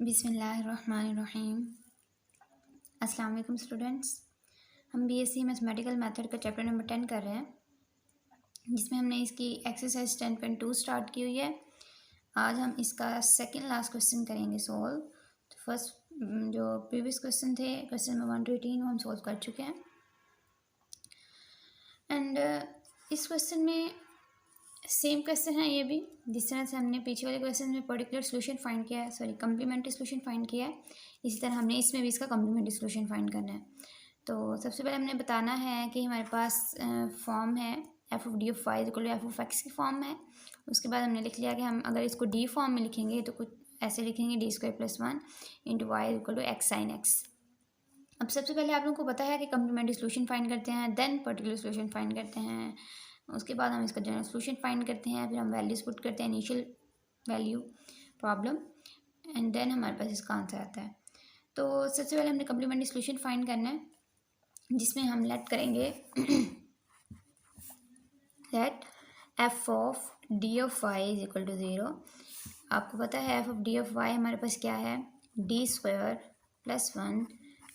बिस्मिल्लाहिर्रहमानिर्रहीम। अस्सलाम वालेकुम स्टूडेंट्स। हम बीएससी मैथमेटिकल मेथड का चैप्टर नंबर 10 कर रहे हैं, जिसमें हमने इसकी एक्सरसाइज 10.2 स्टार्ट की हुई है। आज हम इसका सेकंड लास्ट क्वेश्चन करेंगे सॉल्व। तो फर्स्ट जो प्रीवियस क्वेश्चन थे, क्वेश्चन नंबर 1 to 18, वो हम सॉल्व कर चुके हैं। एंड इस क्वेश्चन में सेम क्वेश्चन है ये भी, जिस तरह से हमने पीछे वाले क्वेश्चन में पर्टिकुलर सोल्यूशन फाइंड किया है, कम्प्लीमेंट्री सोल्यूशन फाइंड किया है, इसी तरह हमने इसमें भी इसका कम्प्लीमेंट्री सोल्यूशन फाइंड करना है। तो सबसे पहले हमने बताना है कि हमारे पास फॉर्म है F of D of Y equal to F of X की फॉर्म है। उसके बाद हमने लिख लिया कि हम अगर इसको डी फॉर्म में लिखेंगे तो कुछ ऐसे लिखेंगे D square plus 1 into Y equal to X sine X. अब सबसे पहले आप लोगों को पता है कि कम्प्लीमेंट्री सोल्यूशन फाइंड करते हैं, देन पर्टिकुलर सोल्यूशन फाइंड करते हैं, उसके बाद हम इसका जनरल सोल्यूशन फाइंड करते हैं, फिर हम वैल्यूज पुट करते हैं, initial value problem, and then हमारे पास इसका आंसर आता है। तो सबसे पहले हमने कम्प्लीमेंट्री सोल्यूशन फाइंड करना है, जिसमें हम लेट करेंगे let F of D of Y is equal to 0। आपको पता है F of D of Y हमारे पास क्या है, D square plus 1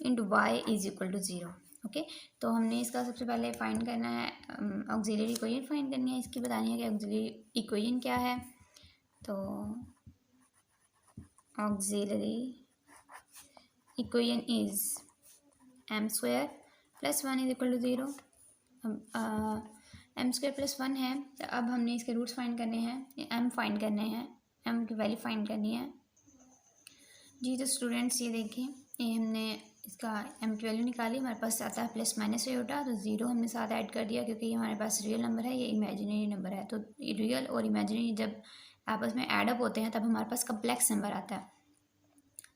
into Y is equal to 0। Okay, तो हमने इसका सबसे पहले फाइंड करना है, ऑक्सिलरी इक्वेशन फाइंड करनी है, इसकी बतानी है कि ऑक्सिलरी इक्वेशन क्या है। तो auxiliary equation is M square plus 1 is equal to 0। M square plus 1 है, तो अब हमने इसके रूट्स फाइंड करने हैं, एम फाइंड करने हैं, एम की वैल्यू फाइंड करनी है जी। तो स्टूडेंट्स ये देखें, ये हमने इसका एम की वैल्यू निकाली, हमारे पास आता है प्लस माइनस से उठा, तो 0 हमने साथ ऐड कर दिया, क्योंकि ये हमारे पास रियल नंबर है, ये इमेजिनरी नंबर है। तो रियल और इमेजिनरी जब आपस में एडअप होते हैं तब हमारे पास कम्प्लेक्स नंबर आता है।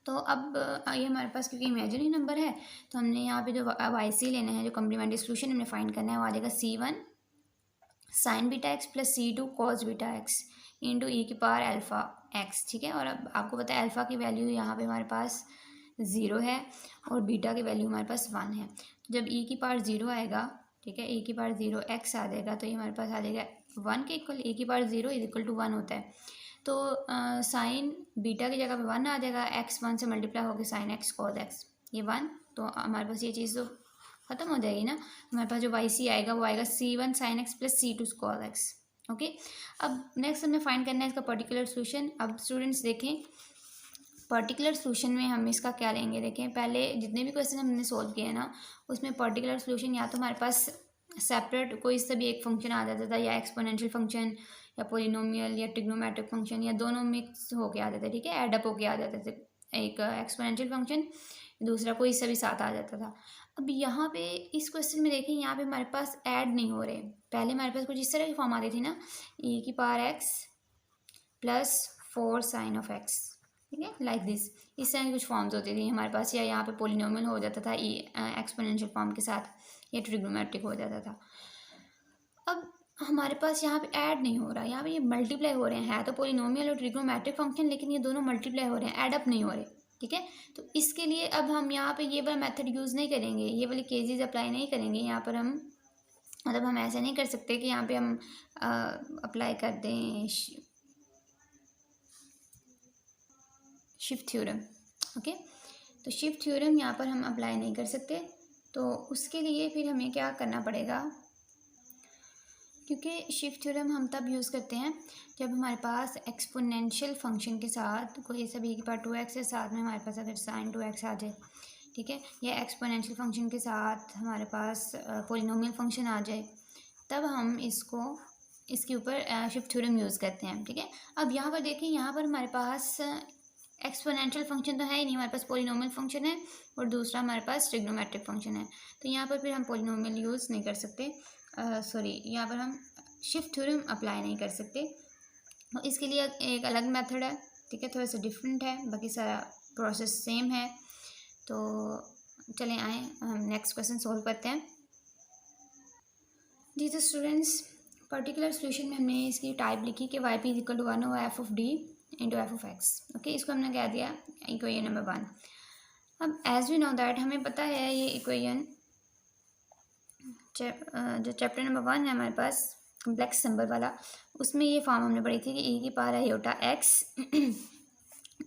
तो अब ये हमारे पास क्योंकि इमेजिनरी नंबर है, तो हमने यहाँ पे जो वाई सी लेना है, जो कम्प्लीमेंट्री सोल्यूशन हमने फाइंड करना है, वो आ जाएगा C1 sine beta x plus C2 cos beta x into e की पावर अल्फ़ा एक्स। ठीक है, और अब आपको पता है अल्फ़ा की वैल्यू यहाँ पे हमारे पास 0 है और बीटा की वैल्यू हमारे पास 1 है। जब ई की पावर 0 आएगा, ठीक है, ई की पावर 0 एक्स आ जाएगा, तो ये हमारे पास आ जाएगा 1 के इक्वल। ई की पावर 0 इज इक्वल टू 1 होता है, तो साइन बीटा की जगह पे 1 आ जाएगा, एक्स 1 से मल्टीप्लाई होकर साइन एक्स कॉस एक्स, ये 1। तो हमारे पास ये चीज़ तो ख़त्म हो जाएगी ना। हमारे पास जो वाई सी आएगा वो आएगा C1 sine x plus C2 cos x. Okay, अब नेक्स्ट हमें फाइंड करना है इसका पर्टिकुलर सोल्यूशन। अब स्टूडेंट्स देखें, पर्टिकुलर सोल्यूशन में हम इसका क्या लेंगे। देखें, पहले जितने भी क्वेश्चन हमने सोल्व किए हैं ना, उसमें पर्टिकुलर सोल्यूशन या तो हमारे पास सेपरेट कोई सा भी एक फंक्शन आ जाता था, या एक्सपोनेंशियल फंक्शन, या पोलिनोमियल, या ट्रिग्नोमेट्रिक फंक्शन, या दोनों मिक्स होके आ जाते थे। ठीक है, एडअप होके आ जाते थे, एक एक्सपोनेंशियल फंक्शन, दूसरा कोई सा भी साथ आ जाता था। अब यहाँ पे इस क्वेश्चन में देखें, यहाँ पे हमारे पास ऐड नहीं हो रहे। पहले हमारे पास कुछ इस तरह की फॉर्म आती थी ना, ई की power X plus 4 sine of X, ठीक है, लाइक दिस। इस तरह की कुछ फॉर्म्स होती थी हमारे पास, या यहाँ पे पोलिनोमियल हो जाता था एक्सपोनेंशियल फॉर्म के साथ, या ट्रिग्नोमेट्रिक हो जाता था। अब हमारे पास यहाँ पे ऐड नहीं हो रहा, यहाँ पे ये मल्टीप्लाई हो रहे हैं, है तो पोलिनोमियल और ट्रिग्नोमेट्रिक फंक्शन, लेकिन ये दोनों मल्टीप्लाई हो रहे हैं, एडअप नहीं हो रहे। ठीक है, तो इसके लिए अब हम यहाँ पे ये वाला मेथड यूज़ नहीं करेंगे, ये वाली केसेस अप्लाई नहीं करेंगे। यहाँ पर हम मतलब हम ऐसा नहीं कर सकते कि यहाँ पे हम अप्लाई कर दें शिफ्ट थ्योरम। ओके, तो शिफ्ट थ्योरम यहाँ पर हम अप्लाई नहीं कर सकते। तो उसके लिए फिर हमें क्या करना पड़ेगा, क्योंकि शिफ्ट थ्योरम हम तब यूज़ करते हैं जब हमारे पास एक्सपोनेंशियल फंक्शन के साथ कोई सा भी पावर 2x के साथ में हमारे पास अगर साइन 2x आ जाए, ठीक है, या एक्सपोनेंशियल फंक्शन के साथ हमारे पास पोलिनोमियल फंक्शन आ जाए, तब हम इसके ऊपर शिफ्ट थ्योरम यूज़ करते हैं। ठीक है, अब यहाँ पर देखें, यहाँ पर हमारे पास एक्सपोनेंशियल फंक्शन तो है ही नहीं, हमारे पास पोलिनोमियल फंक्शन है और दूसरा हमारे पास ट्रिग्नोमेट्रिक फंक्शन है। तो यहाँ पर फिर हम पोलिनोमियल यूज़ नहीं कर सकते, यहाँ पर हम शिफ्ट थ्योरम अप्लाई नहीं कर सकते। तो इसके लिए एक अलग मेथड है, ठीक है, थोड़ा सा डिफरेंट है, बाकी सारा प्रोसेस सेम है। तो चलें आए हम नेक्स्ट क्वेश्चन सॉल्व करते हैं जी। तो स्टूडेंट्स, पर्टिकुलर सोल्यूशन में हमने इसकी टाइप लिखी कि Y P is equal to 1 over F of D into F of X. Okay, इसको हमने क्या दिया, इक्वेशन नंबर 1। अब एज वी नो दैट, हमें पता है ये इक्वेशन जो चैप्टर नंबर 1 है हमारे पास कम्प्लेक्स नंबर वाला, उसमें ये फॉर्म हमने पढ़ी थी कि ई की power iota X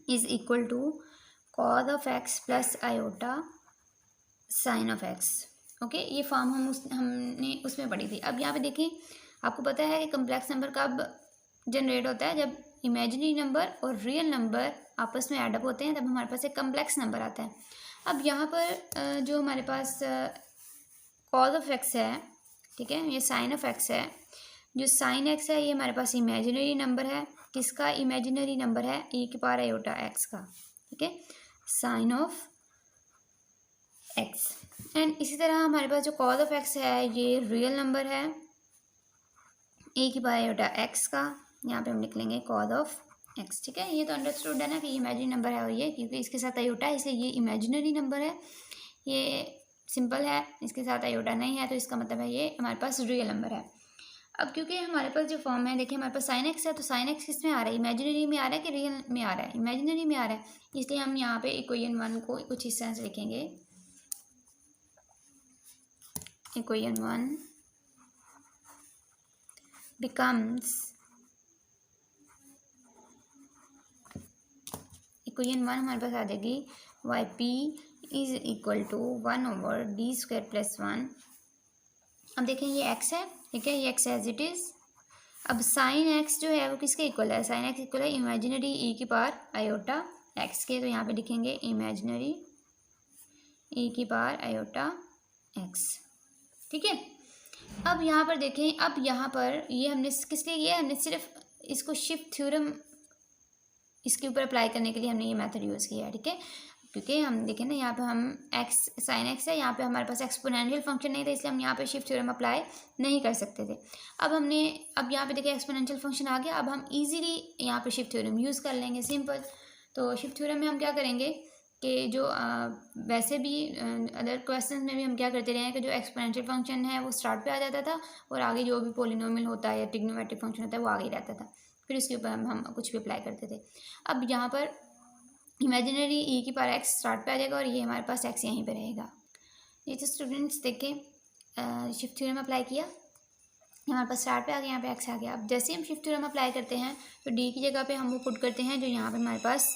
is equal to cos of X plus iota sine of X. Okay, ये फॉर्म हमने उसमें पढ़ी थी। अब यहाँ पे देखिए, आपको पता है कि कम्प्लेक्स नंबर कब जनरेट होता है, जब इमेजिनरी नंबर और रियल नंबर आपस में एडअप होते हैं, तब हमारे पास एक कम्प्लेक्स नंबर आता है। अब यहाँ पर जो हमारे पास कॉज ऑफ एक्स है, ठीक है, ये साइन ऑफ एक्स है। जो साइन एक्स है ये हमारे पास इमेजिनरी नंबर है। किसका इमेजिनरी नंबर है? e की पावर आयोटा एक्स का, ठीक है, साइन ऑफ एक्स। एंड इसी तरह हमारे पास जो कॉज ऑफ एक्स है ये रियल नंबर है, e की पावर आयोटा एक्स का। यहाँ पे हम लिख लेंगे कॉज ऑफ एक्स, ठीक है। ये तो अंडरस्टूड है ना कि इमेजिनरी नंबर है, और ये क्योंकि इसके साथ आयोटा है इसलिए ये इमेजिनरी नंबर है, ये सिंपल है। इसके साथ आयोटा नहीं है तो इसका मतलब है ये हमारे पास रियल नंबर है। अब क्योंकि हमारे पास जो फॉर्म है, देखिए हमारे पास साइन एक्स है, तो साइन एक्स किस में आ रहा है? इमेजिनरी में आ रहा है कि रियल में आ रहा है? इमेजिनरी में आ रहा है, इसलिए हम यहाँ पे इक्वेशन 1 को कुछ इस तरह से लिखेंगे। इक्वेशन 1 becomes, इक्वेशन 1 हमारे पास आ जाएगी Y P is equal to 1/d² + 1। अब देखें ये x है, ठीक है, ये x एज इट इज़। अब साइन x जो है वो किसके इक्वल है? साइन x इक्वल है इमेजिनरी e की पावर आयोटा x के, तो यहाँ पे लिखेंगे इमेजिनरी e की पावर आयोटा x, ठीक है। अब यहाँ पर देखें, अब यहाँ पर ये हमने किस लिए किया? हमने सिर्फ इसको शिफ्ट थ्योरम इसके ऊपर अप्लाई करने के लिए हमने ये मेथड यूज़ किया है, ठीक है। क्योंकि हम देखें ना, यहाँ पे हम एक्स साइन एक्स है, यहाँ पे हमारे पास एक्सपोनेंशियल फंक्शन नहीं था, इसलिए हम यहाँ पे शिफ्ट थ्योरम अप्लाई नहीं कर सकते थे। अब यहाँ पे देखिए एक्सपोनेंशियल फंक्शन आ गया, अब हम इजीली यहाँ पे शिफ्ट थ्योरम यूज़ कर लेंगे, सिंपल। तो शिफ्ट थ्योरम में हम क्या करेंगे कि जो वैसे भी अदर क्वेश्चन में भी हम क्या करते रहे हैं कि जो एक्सपोनेंशियल फंक्शन है वो स्टार्ट पे आ जाता था, और आगे जो भी पोलिनोमियल होता है या ट्रिग्नोमेट्रिक फंक्शन होता है वो आगे ही रहता था, फिर उसके ऊपर हम कुछ भी अप्लाई करते थे। अब यहाँ पर इमेजिनरी e की पावर x स्टार्ट पे आ जाएगा, और ये हमारे पास x यहीं पे रहेगा। ये तो स्टूडेंट्स देखें शिफ्ट थ्योरम अप्लाई किया, हमारे पास स्टार्ट पे आ गया, यहाँ पे x आ गया। अब जैसे हम शिफ्ट थ्योरम अप्लाई करते हैं तो d की जगह पे हम वो पुट करते हैं जो यहाँ पे हमारे पास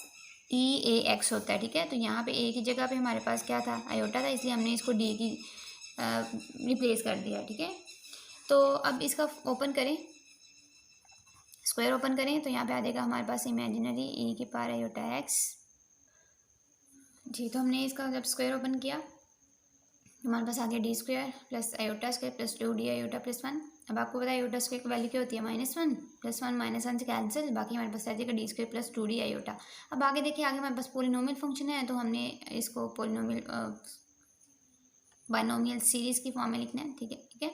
e a x होता है, ठीक है। तो यहाँ पे a की जगह पे हमारे पास क्या था? आयोटा था, इसलिए हमने इसको d की रिप्लेस कर दिया, ठीक है। तो अब इसका ओपन करें, स्क्वायर ओपन करें, तो यहाँ पे आ जाएगा हमारे पास इमेजिनरी e की पावर आयोटा x जी। तो हमने इसका जब स्क्वायर ओपन किया तो हमारे पास आ गया d² plus iota square plus 2d iota + 1। अब आपको पता है आयोटा स्क्वायर की वैल्यू क्या होती है? -1 + 1 -1 से कैंसिल, बाकी हमारे पास आ जाएगा d² प्लस 2d आयोटा। अब आगे देखिए, आगे हमारे पास पोलिनोमियल फंक्शन है, तो हमने इसको पोलिनोमियल बाइनोमियल सीरीज़ की फॉर्म में लिखना है, ठीक है, ठीक है।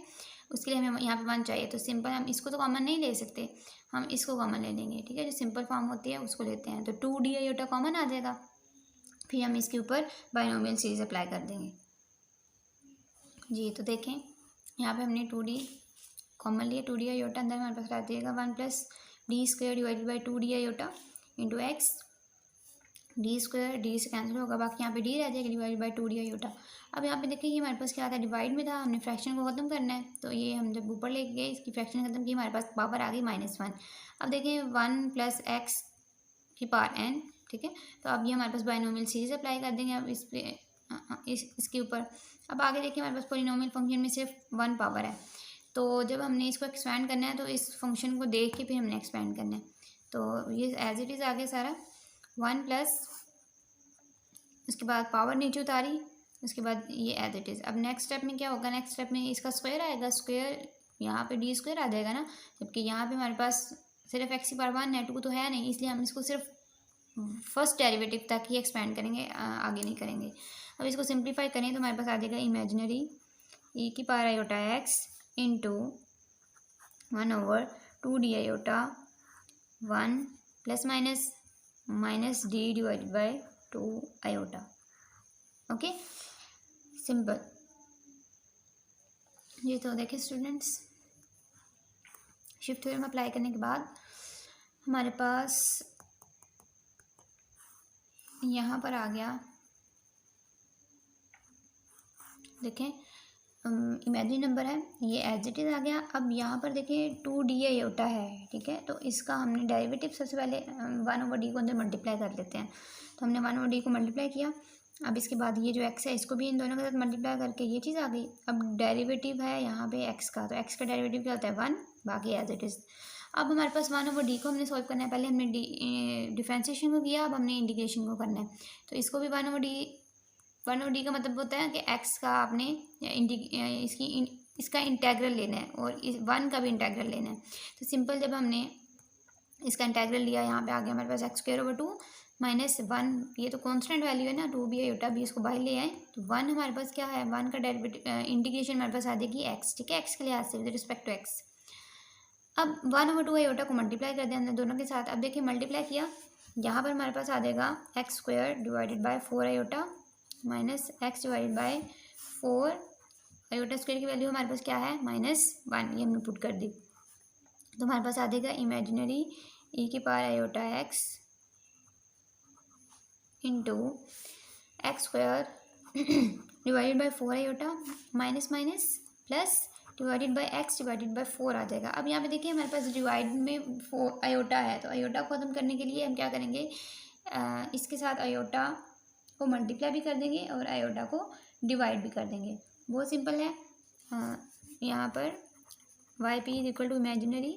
उसके लिए हमें यहाँ पे 1 चाहिए, तो सिंपल हम इसको तो कॉमन नहीं ले सकते, हम इसको कॉमन ले लेंगे, ठीक है। जो सिंपल फॉर्म होती है उसको लेते हैं, तो 2d आयोटा कॉमन आ जाएगा, फिर हम इसके ऊपर बाइनोमियल सीरीज अप्लाई कर देंगे जी। तो देखें यहाँ पे हमने 2d कॉमन लिया, 2d आयोटा अंदर हमारे पास रह जाएगा 1 + d² / 2d iota into x, d² d से कैंसिल होगा, बाकी यहाँ पे d रह जाएगा / 2d आयोटा। अब यहाँ पे देखिए हमारे पास क्या था? डिवाइड में था, हमने फ्रैक्शन को ख़त्म करना है, तो ये हम जब ऊपर लेके गए इसकी फ्रैक्शन ख़त्म की, हमारे पास पावर आ गई -1। अब देखें 1 + x की पावर n, ठीक है। तो अब ये हमारे पास बाइनोमियल सीरीज अप्लाई कर देंगे अब इस पे इसके ऊपर। अब आगे देखिए हमारे पास पोलिनोमियल फंक्शन में सिर्फ 1 पावर है, तो जब हमने इसको एक्सपेंड करना है तो इस फंक्शन को देख के फिर हमने एक्सपेंड करना है। तो ये एज इट इज़ आ गया सारा 1 प्लस, उसके बाद पावर नीचे उतारी, उसके बाद ये एज इट इज़। अब नेक्स्ट स्टेप में क्या होगा? नेक्स्ट स्टेप में इसका स्क्वायर आएगा, स्क्वायर यहाँ पे d² आ जाएगा ना, जबकि यहाँ पे हमारे पास सिर्फ x की पावर 1 है, 2 तो है नहीं, इसलिए हम इसको सिर्फ फर्स्ट डेरिवेटिव तक ही एक्सपेंड करेंगे, आगे नहीं करेंगे। अब इसको सिंप्लीफाई करें तो हमारे पास आ जाएगा इमेजिनरी e की power iota x into 1/2d iota 1 ± -d / 2 iota. Okay, simple. ये तो देखिए स्टूडेंट्स, शिफ्ट थ्योरम अप्लाई करने के बाद हमारे पास यहाँ पर आ गया, देखें इमेजिनरी नंबर है, ये एज इट इज़ आ गया। अब यहाँ पर देखें 2d आयोटा है, ठीक है, तो इसका हमने डेरिवेटिव सबसे पहले 1/d को अंदर मल्टीप्लाई कर लेते हैं, तो हमने 1 और डी को मल्टीप्लाई किया। अब इसके बाद ये जो एक्स है इसको भी इन दोनों के साथ मल्टीप्लाई करके ये चीज़ आ गई। अब डेरिवेटिव है यहाँ पे एक्स का, तो एक्स का डेरिवेटिव क्या होता है 1, बाकी एज इट इज़। अब हमारे पास 1 ओवर डी को हमने सॉल्व करना है। पहले हमने डिफरेंशिएशन को किया, अब हमने इंटीग्रेशन को करना है। तो इसको भी 1 ओवर डी का मतलब होता है कि एक्स का आपने इसका इंटेग्रल लेना है और इस 1 का भी इंटेग्रल लेना है। तो सिंपल जब हमने इसका इंटेग्रल लिया, यहाँ पे आ गया हमारे पास एक्स स्क्वायर ओवर 2 माइनस 1, ये तो कांस्टेंट वैल्यू है ना, 2 भी आयोटा भी, इसको बाहर ले आए तो 1 हमारे पास क्या है, 1 का डेरिवेटिव इंटीग्रेशन हमारे पास आ जाएगी एक्स, ठीक है, एक्स के लिहाज से विद रिस्पेक्ट टू एक्स। अब 1 ओवर 2 आयोटा को मल्टीप्लाई कर दें हमने दोनों के साथ। अब देखिए मल्टीप्लाई किया, यहाँ पर हमारे पास आ जाएगा x square divided by 4 iota minus x divided by 4 iota square की वैल्यू हमारे पास क्या है -1, ये हमने पुट कर दी। तो हमारे पास आ जाएगा इमेजिनरी ई की power iota x into x square divided by 4 iota minus minus plus divided by x divided by 4 आ जाएगा। अब यहाँ पे देखिए हमारे पास डिवाइड में 4 आयोटा है, तो आयोटा को ख़त्म करने के लिए हम क्या करेंगे, इसके साथ आयोटा को मल्टीप्लाई भी कर देंगे और आयोटा को डिवाइड भी कर देंगे। बहुत सिंपल है। यहाँ पर y P is equal to imaginary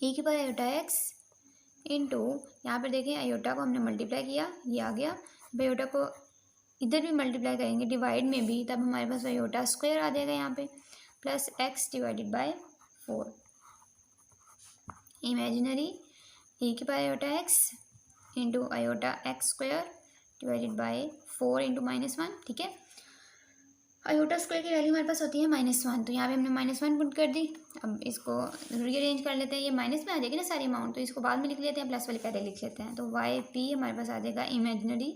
e की पावर आयोटा एक्स इंटू, यहाँ पर देखें आयोटा को हमने मल्टीप्लाई किया, ये आ गया। अब आयोटा को इधर भी मल्टीप्लाई करेंगे डिवाइड में भी, तब हमारे पास आयोटा स्क्वायर आ जाएगा यहाँ पे, plus x divided by 4 imaginary e की power iota x into iota x square divided by 4 into -1, ठीक है। आयोटा स्क्वायर की वैल्यू हमारे पास होती है -1, तो यहाँ पे हमने -1 पुट कर दी। अब इसको रीअरेंज कर लेते हैं, ये माइनस में आ जाएगी ना सारी अमाउंट, तो इसको बाद में लिख लेते हैं, प्लस वाले पहले लिख लेते हैं। तो वाई पी हमारे पास आ जाएगा इमेजिनरी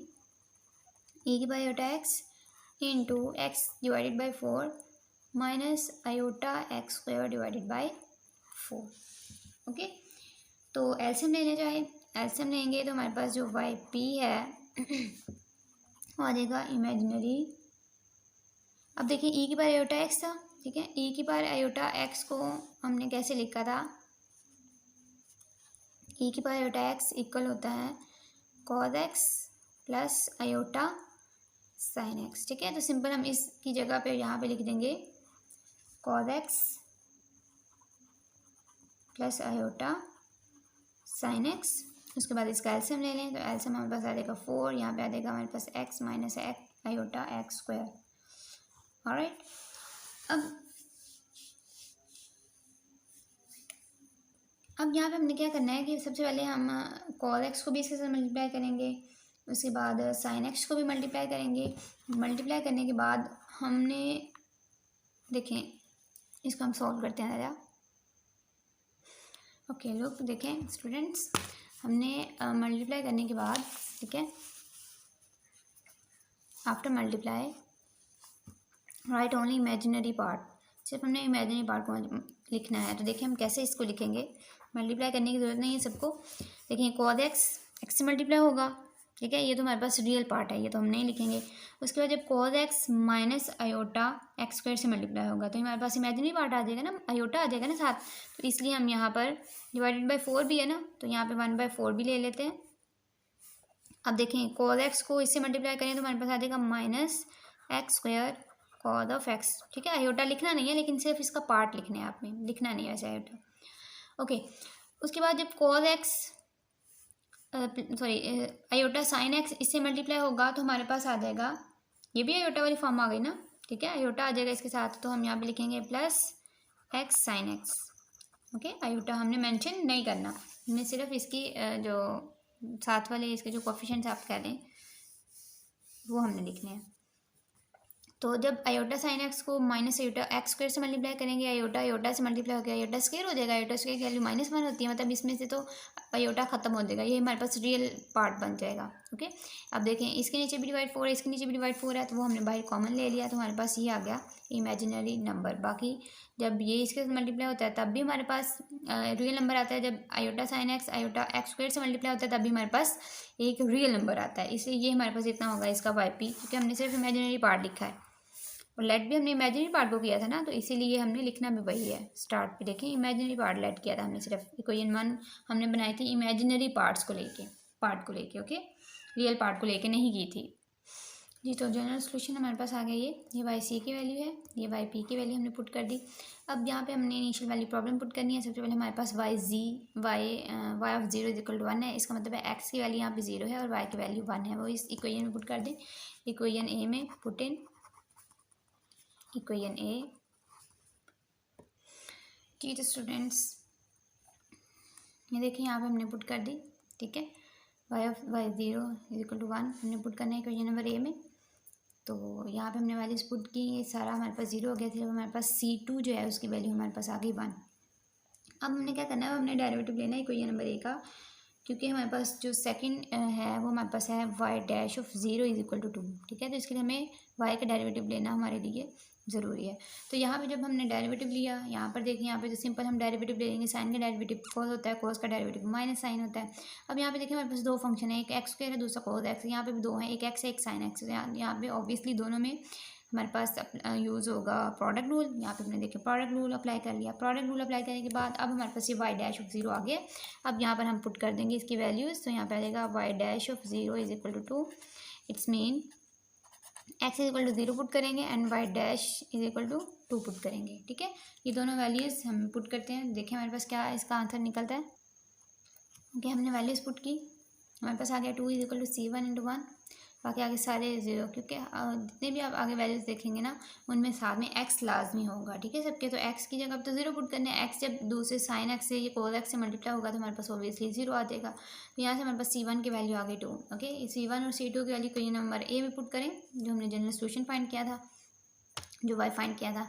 ई की by iota x into x divided by 4 minus iota x square divided by 4। Okay, तो एलसीएम लेने जाए, एलसीएम लेंगे तो हमारे पास जो वाई पी है वो आ जाएगा इमेजिनरी। अब देखिए ई की पावर आयोटा एक्स था, ठीक है, ई की पावर आयोटा एक्स को हमने कैसे लिखा था, ई की पावर आयोटा एक्स इक्वल होता है cos x plus iota sine x, ठीक है। तो सिंपल हम इसकी जगह पे यहाँ पे लिख देंगे cos x plus iota sine x. उसके बाद इसका एलसीएम ले लें, तो एलसीएम हमारे पास आ जाएगा 4, यहाँ पे आ जाएगा हमारे पास x minus iota x square. Alright, अब यहाँ पे हमने क्या करना है कि सबसे पहले हम कॉस एक्स को भी इसके साथ मल्टीप्लाई करेंगे, उसके बाद साइन एक्स को भी मल्टीप्लाई करेंगे। मल्टीप्लाई करने के बाद हमने देखें इसको हम सॉल्व करते हैं ज़रा। ओके लोग देखें स्टूडेंट्स, हमने मल्टीप्लाई करने के बाद, ठीक है, after multiply right only imaginary part, सिर्फ हमने इमेजिनरी पार्ट को लिखना है। तो देखिए हम कैसे इसको लिखेंगे, मल्टीप्लाई करने की ज़रूरत नहीं है सबको। देखिए कॉस एक्स एक्स से मल्टीप्लाई होगा, ठीक है, ये तो हमारे पास रियल पार्ट है, ये तो हम नहीं लिखेंगे। उसके बाद जब cos x minus iota x square से मल्टीप्लाई होगा तो हमारे पास इमेजिनरी पार्ट आ जाएगा ना, आयोटा आ जाएगा ना साथ, तो इसलिए हम यहाँ पर डिवाइडेड बाई 4 भी है ना, तो यहाँ पे 1/4 भी ले लेते हैं। अब देखें कॉस एक्स को इससे मल्टीप्लाई करें तो हमारे पास आ जाएगा minus x square cos of X, ठीक है। आयोटा लिखना नहीं है, लेकिन सिर्फ इसका पार्ट लिखने हैं, आपने लिखना नहीं है ऐसे आयोटा। ओके, उसके बाद जब cos x iota sine x इससे मल्टीप्लाई होगा तो हमारे पास आ जाएगा, ये भी आयोटा वाली फॉर्म आ गई ना, ठीक है, आयोटा आ जाएगा इसके साथ, तो हम यहाँ पे लिखेंगे plus x sine x. Okay, iota हमने मेंशन नहीं करना, हमने सिर्फ इसकी जो साथ वाले इसके जो कोफिशिएंट्स आप कह दें वो हमने लिखने हैं। तो जब आयोटा साइन एक्स को माइनस आयोटा एक्स स्क्वायर से मल्टीप्लाई करेंगे, आयोटा से मल्टीप्लाई हो गया, आयोटा स्क्वायर हो जाएगा, आयोटा स्क्वायर की वैल्यू -1 होती है, मतलब इसमें से तो आयोटा खत्म हो जाएगा, ये हमारे पास रियल पार्ट बन जाएगा। ओके, अब देखें इसके नीचे भी डिवाइड 4 है, इसके नीचे भी डिवाइड 4 है, तो वो हमने बाहर कॉमन ले लिया, तो हमारे पास ये आ गया इमेजिनरी नंबर। बाकी जब ये इसके साथ मल्टीप्लाई होता है तब भी हमारे पास रियल नंबर आता है, जब iota sine x iota x square से मल्टीप्लाई होता है तब भी हमारे पास एक रियल नंबर आता है, इसलिए ये हमारे पास इतना होगा इसका वाई पी, क्योंकि हमने सिर्फ इमेजिनरी पार्ट लिखा है और लेट भी हमने इमेजिनरी पार्ट को किया था ना, तो इसीलिए हमने लिखना भी वही है। स्टार्ट पे देखें इमेजिनरी पार्ट लेट किया था हमने, सिर्फ इक्वेशन 1 हमने बनाई थी इमेजिनरी पार्ट को लेके। ओके, रियल पार्ट को लेके नहीं की थी जी। तो जनरल सोल्यूशन हमारे पास आ गया ये वाई सी की वैल्यू है, ये वाई पी की वैल्यू हमने पुट कर दी। अब यहाँ पे हमने इनिशियल वैल्यू प्रॉब्लम पुट करनी है। सबसे पहले हमारे पास y of zero is equal to 1 है। इसका मतलब है एक्स की वैल्यू यहाँ पे 0 है और वाई की वैल्यू 1 है, वो इस इक्वेशन में पुट कर दें। इक्वेशन ए में पुट इन इक्वेशन ए। ठीक है स्टूडेंट्स, ये देखिए यहाँ पे हमने पुट कर दी। ठीक है, Y zero is equal to 1 हमने पुट करना है इक्वेशन नंबर ए में। तो यहाँ पे हमने वैल्यूज पुट की, ये सारा हमारे पास 0 हो गया था। हमारे पास C2 जो है उसकी वैल्यू हमारे पास आ गई 1। अब हमने क्या करना है, हमने डेरिवेटिव लेना है इक्वेशन नंबर ए का, क्योंकि हमारे पास जो सेकंड है वो हमारे पास है Y dash of zero is equal to 2। ठीक है, तो इसके लिए हमें वाई का डेरिवेटिव लेना हमारे लिए ज़रूरी है। तो यहाँ पे जब हमने डेरिवेटिव लिया, यहाँ पर देखिए, यहाँ पे जो सिंपल हम डेरिवेटिव ले लेंगे, साइन का डेरिवेटिव कॉस होता है, कॉस का डेरिवेटिव माइनस साइन होता है। अब यहाँ पे देखिए हमारे पास दो फंक्शन है, एक एक्स स्क्वायर है, दूसरा कॉस एक्स। यहाँ पे भी दो हैं, एक एक्स है एक साइन एक्स। यहाँ पे ऑब्वियसली दोनों में हमारे पास यूज़ होगा प्रोडक्ट रूल। यहाँ पे हमने देखिए प्रोडक्ट रूल अप्लाई कर लिया। प्रोडक्ट रूल अप्लाई करने के बाद अब हमारे पास ये वाई डैश ऑफ जीरो आ गया। अब यहाँ पर हम पुट कर देंगे इसकी वैल्यूज़। तो यहाँ पे आ जाएगा y dash of zero is equal to 2। It's mean x is equal to 0 put करेंगे and y dash is equal to 2 put करेंगे। ठीक है, ये दोनों वैल्यूज़ हम पुट करते हैं। देखिए हमारे पास क्या इसका आंसर निकलता है। ओके, हमने वैल्यूज़ पुट की, हमारे पास आ गया 2 is equal to C1 into 1। बाकी आगे सारे 0, क्योंकि जितने भी आप आगे वैल्यूज़ देखेंगे ना उनमें साथ में x लाजमी होगा। ठीक है सबके, तो x की जगह तो 0 पुट करने हैं। x जब दूसरे साइन एक्स से, ये कोस एक्स से मल्टीप्लाई होगा तो हमारे पास ऑब्वियसली 0 आ जाएगा। तो यहाँ से हमारे पास C1 की वैल्यू आ गई 2। ओके, C1 और C2 की वैल्यू को ये नंबर ए में पुट करें, जो हमने जनरल सोल्यूशन फाइंड किया था, जो वाई फाइंड किया था।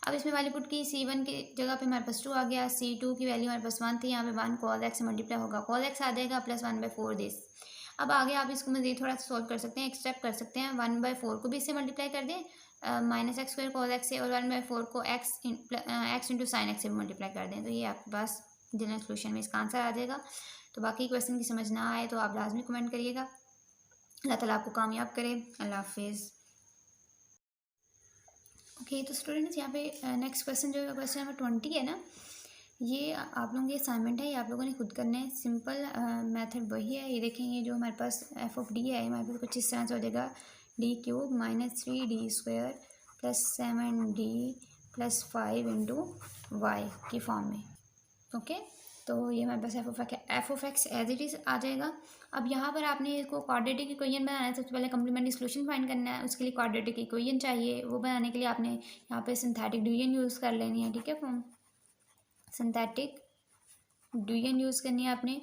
अब इसमें वैल्यू पुट की, C1 की जगह पे हमारे पास 2 आ गया। C2 की वैल्यू हमारे पास 1 थी, यहाँ पे 1 कॉस एक्स से मल्टीप्लाई होगा, कॉस एक्स आ जाएगा प्लस 1/4 दिस। अब आगे आप इसको मज़ीद थोड़ा सा सॉल्व कर सकते हैं, एक स्टेप कर सकते हैं। 1/4 को भी इससे मल्टीप्लाई कर दें minus x square cos x से, और 1/4 को एक्स इंटू साइन एक्स से भी मल्टीप्लाई कर दें। तो ये आपके पास जनरल सोल्यूशन में इसका आंसर आ जाएगा। तो बाकी क्वेश्चन की समझ ना आए तो आप लाजमी कमेंट करिएगा। अल्लाह ताला आपको कामयाब करे। अल्लाह हाफिज़। ओके, तो स्टूडेंट्स यहाँ पे नेक्स्ट क्वेश्चन जो है क्वेश्चन नंबर 20 है ना, ये आप लोगों की असाइनमेंट है, ये आप लोगों ने खुद करना है। सिंपल मेथड वही है। ये देखेंगे जो हमारे पास एफ ऑफ डी है, हमारे पास कुछ इस तरह से हो जाएगा, d³ minus 3d² plus 7d plus 5 into y की फॉर्म में। ओके, तो ये हमारे पास f of x as it is आ जाएगा। अब यहाँ पर आपने इसको क्वाड्रेटिक इक्वेशन बनाना है। सबसे पहले कम्प्लीमेंट्री सॉल्यूशन फाइंड करना है, उसके लिए क्वाड्रेटिक इक्वेशन चाहिए। वो बनाने के लिए आपने यहाँ पे सिंथेटिक डिवीजन यूज़ कर लेनी है। ठीक है, फॉर्म सिंथेटिक डिवीजन यूज़ करनी है आपने,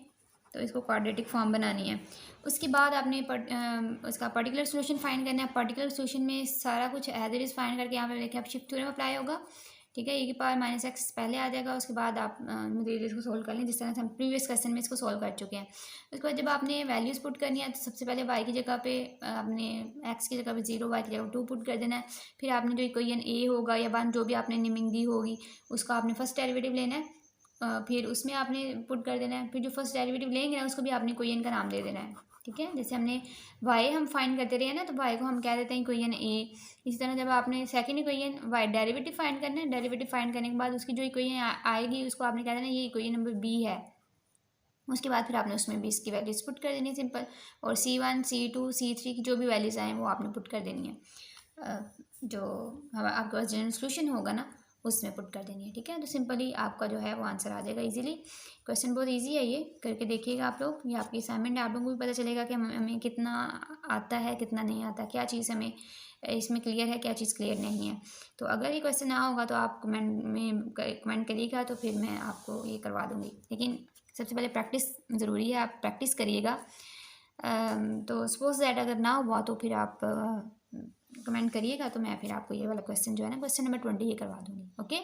तो इसको क्वाड्रेटिक फॉर्म बनानी है। उसके बाद आपने उसका पर्टिकुलर सॉल्यूशन फाइंड करना है। पर्टिकुलर सॉल्यूशन में सारा कुछ एज इट इज़ फाइंड करके यहाँ पे देखिए आप शिफ्ट थ्योरम अप्लाई होगा। ठीक है, e की पावर माइनस एक्स पहले आ जाएगा, उसके बाद आप मज़ीद इसको सोल्व कर लें जिस तरह से हम प्रीवियस क्वेश्चन में इसको सोल्व कर चुके हैं। उसके बाद जब आपने वैल्यूज़ पुट करनी है तो सबसे पहले y की जगह पे आपने x की जगह पे 0, y की जगह 2 पुट कर देना है। फिर आपने जो इक्वेशन a होगा या 1 जो भी आपने नेमिंग दी होगी उसका आपने फर्स्ट डेरिवेटिव लेना है, फिर उसमें आपने पुट कर देना है। फिर जो फर्स्ट डेरिवेटिव लेंगे ना उसको भी आपने इक्वेशन का नाम दे देना है। ठीक है, जैसे हमने y हम फाइंड करते रहे ना, तो y को हम कह देते हैं इक्वेशन a। इसी तरह जब आपने second equation y derivative find करना है, डेरिवेटिव फाइंड करने के बाद उसकी जो इक्वेशन आएगी उसको आपने कह देना ये इक्वेशन नंबर b है। उसके बाद फिर आपने उसमें भी इसकी वैल्यूज पुट कर देनी है सिंपल, और C1 C2 C3 की जो भी वैल्यूज आए वो आपने पुट कर देनी है। जो आपके पास जनरल सोल्यूशन होगा ना उसमें पुट कर देनी है। ठीक है, तो सिंपली आपका जो है वो आंसर आ जाएगा इजीली। क्वेश्चन बहुत इजी है, ये करके देखिएगा आप लोग। ये आपकी असाइनमेंट है, आप लोगों को भी पता चलेगा कि हमें कितना आता है कितना नहीं आता, क्या चीज़ हमें इसमें क्लियर है क्या चीज़ क्लियर नहीं है। तो अगर ये क्वेश्चन ना होगा तो आप कमेंट करिएगा, तो फिर मैं आपको ये करवा दूँगी। लेकिन सबसे पहले प्रैक्टिस ज़रूरी है, आप प्रैक्टिस करिएगा। तो सपोज दैट अगर ना हुआ तो फिर आप कमेंट करिएगा, तो मैं फिर आपको ये वाला क्वेश्चन जो है ना क्वेश्चन नंबर 20 ये करवा दूँगी। ओके।